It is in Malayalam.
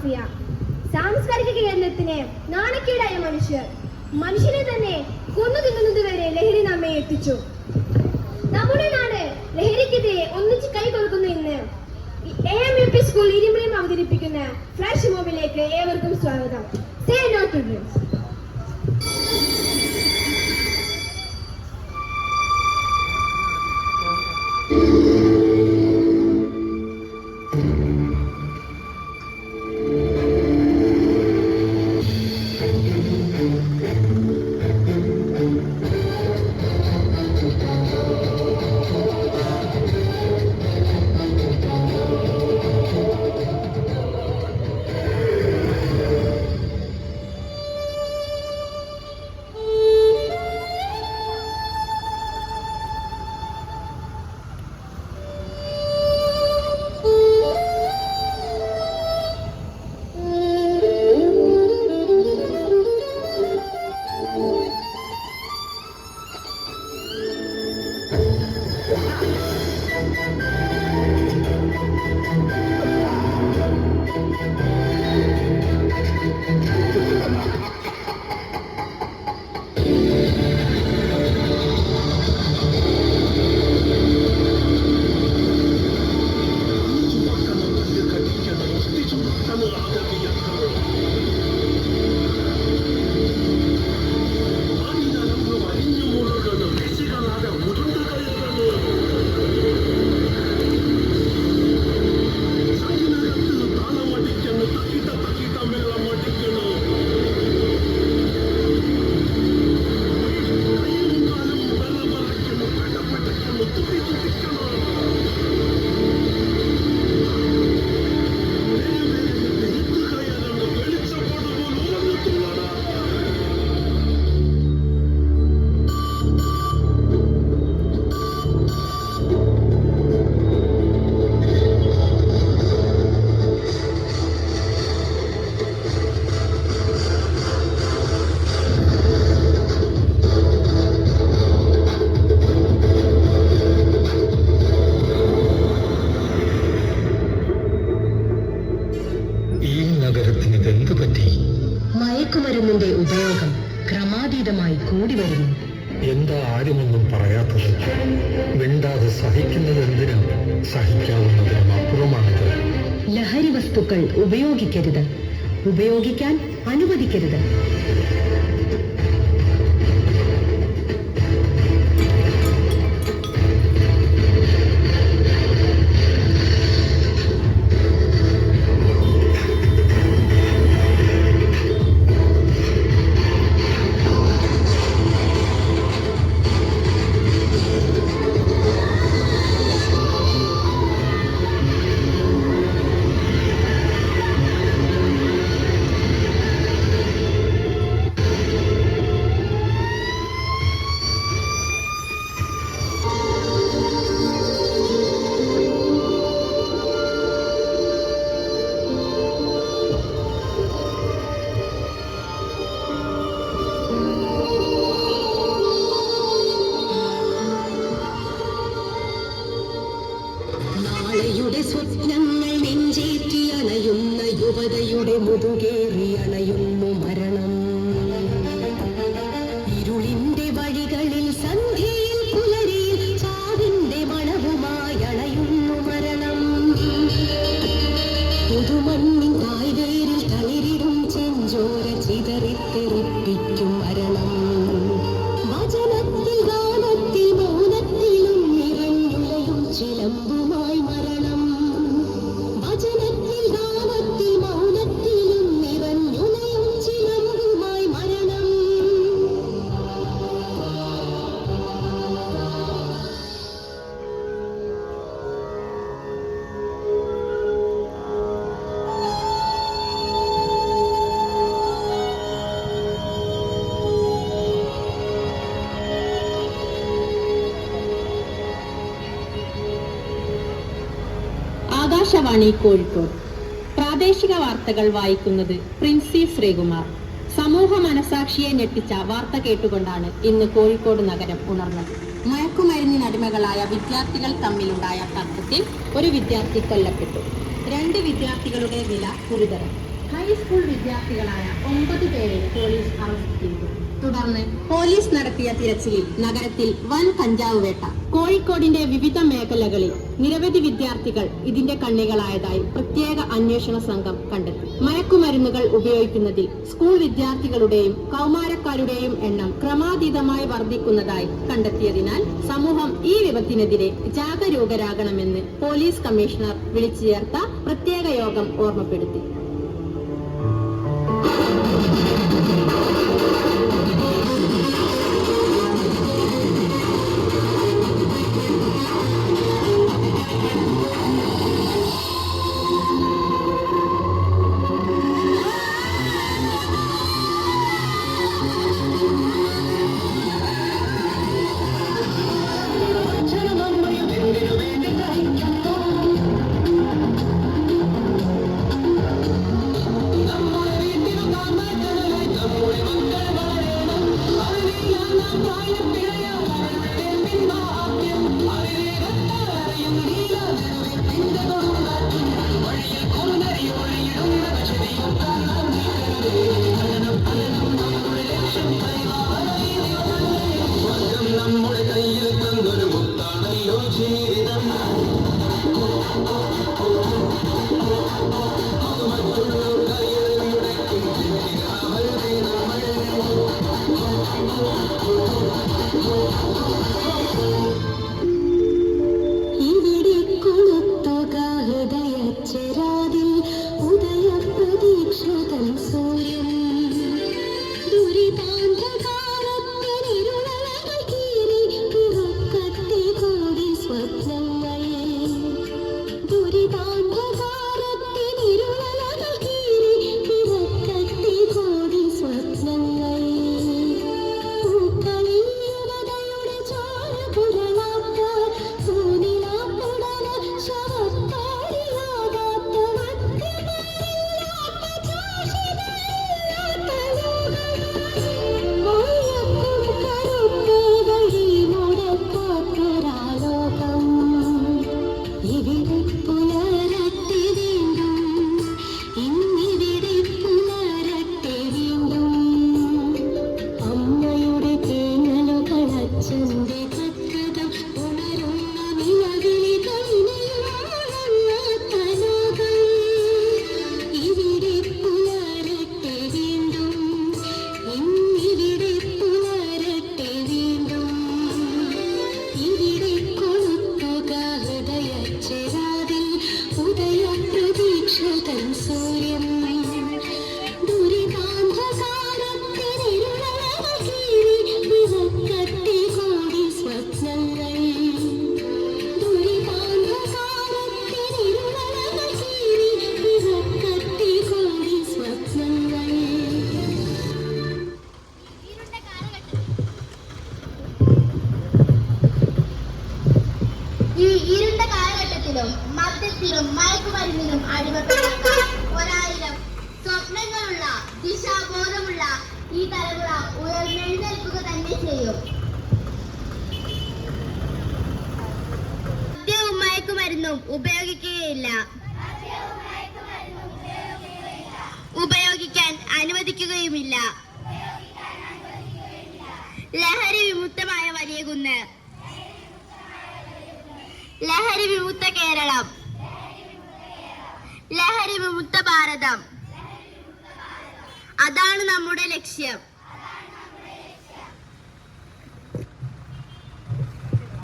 മാഫിയ. സാംസ്കാരിക കേരളത്തിന് നാണക്കേടായ മനുഷ്യനെ തന്നെ കൊന്നു തിന്നുന്നത് വരെ ലഹരി നമ്മെ എത്തിച്ചു. നമ്മുടെ നാട് ലഹരിക്കെതിരെ ഒന്നിച്ച് കൈ കൊടുക്കുന്നു എന്ന് AMUP സ്കൂൾ ഇരുമ്പളിയും അവതരിപ്പിക്കുന്ന ഫ്ലാഷ് മോബിലേക്ക് ഏവർക്കും സ്വാഗതം. Say no to drugs. മയക്കുമരുന്നിന്റെ ഉപയോഗം ക്രമാതീതമായി കൂടി വരുന്നു. എന്താ ആരുമൊന്നും പറയാത്തത്? മിണ്ടാതെ സഹിക്കുന്നത് എന്തിനും സഹിക്കാവുന്നതിനും അപ്പുറമാണിത്. ലഹരി വസ്തുക്കൾ ഉപയോഗിക്കരുത്, ഉപയോഗിക്കാൻ അനുവദിക്കരുത്. സ്വപ്നങ്ങൾ നെഞ്ചേറ്റി അണയുന്ന യുവതയുടെ മുതുകേറി അണയുന്നു മരണം. ഇരുളിന്റെ വഴികളിൽ സന്ധ്യയിൽ പുലരിയിൽ ചാവിന്റെ മണവുമായി അണയുന്നു മരണം. പുതുമണ്ണിൻ തായ്വേരിൽ തളിരിടും ചെഞ്ചോര ചിതറിത്തെറിപ്പിക്കും മരണം. വചനത്തിൽ ഗാനത്തിൽ മൗനത്തിലും നിറഞ്ഞുലയും ചിലമ്പുമായി മരണം. വചനത്തിൽ ഗാനത്തിൽ മൗനത്തിലും നിറഞ്ഞുലയും ചിലമ്പുമായി മരണം. ആകാശവാണി കോഴിക്കോട് പ്രാദേശിക വാർത്തകൾ വായിക്കുന്നത് പ്രിൻസി ശ്രീകുമാർ. സമൂഹ മനസാക്ഷിയെ ഞെട്ടിച്ച വാർത്ത കേട്ടുകൊണ്ടാണ് ഇന്ന് കോഴിക്കോട് നഗരം ഉണർന്നത്. മയക്കുമരുന്നിനടിമകളായ വിദ്യാർത്ഥികൾ തമ്മിലുണ്ടായ തർക്കത്തിൽ ഒരു വിദ്യാർത്ഥി കൊല്ലപ്പെട്ടു. 2 വിദ്യാർത്ഥികളുടെ നില ഗുരുതരം. ഹൈസ്കൂൾ വിദ്യാർത്ഥികളായ 9 പേരെ പോലീസ് അറസ്റ്റ് ചെയ്തു. തുടർന്ന് പോലീസ് നടത്തിയ തിരച്ചിലിൽ നഗരത്തിൽ വൻ കഞ്ചാവ് വേട്ട. കോഴിക്കോടിന്റെ വിവിധ മേഖലകളിൽ നിരവധി വിദ്യാർത്ഥികൾ ഇതിന്റെ കണ്ണികളായതായി പ്രത്യേക അന്വേഷണ സംഘം കണ്ടെത്തി. മയക്കുമരുന്നുകൾ ഉപയോഗിക്കുന്നതിൽ സ്കൂൾ വിദ്യാർത്ഥികളുടെയും കൗമാരക്കാരുടെയും എണ്ണം ക്രമാതീതമായി വർദ്ധിക്കുന്നതായി കണ്ടെത്തിയതിനാൽ സമൂഹം ഈ വിപത്തിനെതിരെ ജാഗരൂകരാകണമെന്ന് പോലീസ് കമ്മീഷണർ വിളിച്ചു ചേർത്ത പ്രത്യേക യോഗം ഓർമ്മപ്പെടുത്തി. മദ്യത്തിലും മയക്കുമരുന്നിലും അടിമപ്പെട്ട 1000 സ്വപ്നങ്ങളുള്ള ദിശാബോധമുള്ള ഈ തലമുറ ഉയർന്നെഴുന്നേൽക്കുക തന്നെ ചെയ്യും. മദ്യവും മയക്കുമരുന്നും ഉപയോഗിക്കുകയില്ല, ഉപയോഗിക്കാൻ അനുവദിക്കുകയുമില്ല. ലഹരി വിമുക്തമായ വലിയ കുന്ന്, ലഹരി വിമുക്ത കേരളം, ലഹരി വിമുക്ത ഭാരതം, അതാണ് നമ്മുടെ ലക്ഷ്യം.